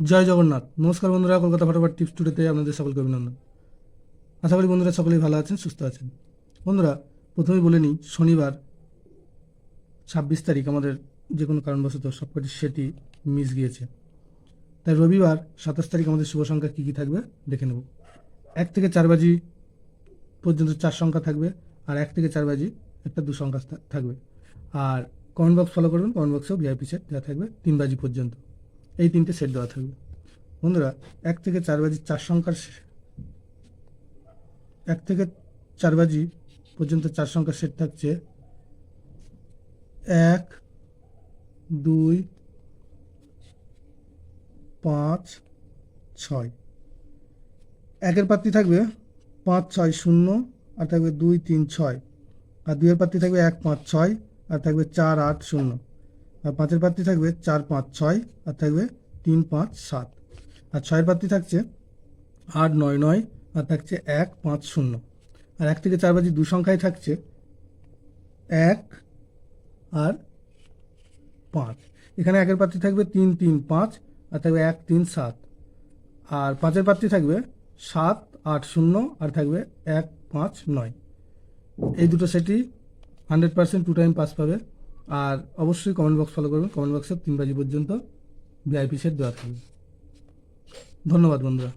জয় জগন্নাথ। নমস্কার বন্ধুরা, কলকাতা ফটোফট টিপস টুডেতে আপনাদের সকলকে অভিনন্দন। আশা করি বন্ধুরা সকলেই ভালো আছেন, সুস্থ আছেন। বন্ধুরা, প্রথমেই বলে নিই, শনিবার 26 তারিখ আমাদের যে কোনো কারণবশত সবকটি সেটই মিস গিয়েছে। তাই রবিবার 27 তারিখ আমাদের শুভ সংখ্যা কী কী থাকবে দেখে নেব। 1 থেকে 4 বাজি পর্যন্ত 4 সংখ্যা থাকবে, আর 1 থেকে 4 বাজি একটা 2 সংখ্যা থাকবে। আর কমেন্ট বক্স ফলো করবেন, কমেন্ট বক্সেও ভিআইপি সেট দেওয়া থাকবে 3 বাজি পর্যন্ত। এই 3টে সেট দেওয়া থাকবে। বন্ধুরা, 1 থেকে 4 বাজি 4 সংখ্যার 1 থেকে 4 বাজি পর্যন্ত 4 সংখ্যার সেট থাকছে 1, 2, 5, 6। 1-এর পাত্রী থাকবে 5, 6, 0, আর থাকবে 2, 3, 6। আর 2-এর পাত্রী থাকবে 1, 5, 6, আর থাকবে 4, 8, 0। আর 5-এর পাত্রী থাকবে 4, 5, 6, আর থাকবে 3, 5, 7। আর 6-এর পাত্রী থাকছে 8, 9, 9, আর থাকছে 1, 5, 0। আর 1 থেকে 4 বাজি 2 সংখ্যায় থাকছে 1 আর 5। এখানে 1-এর পাত্রী থাকবে 3, 3, 5, আর থাকবে 1, 3, 7। আর 5-এর পাত্রী থাকবে 7, 8, 0, আর থাকবে 1, 5, 9। এই দুটো সেটই 100% 2 টাইম পাস পাবে। আর অবশ্যই কমেন্ট বক্স ফলো করবেন, কমেন্ট বক্সে 3 বাজি পর্যন্ত ভিআইপি সেট দেওয়া থাকবে। ধন্যবাদ বন্ধুরা।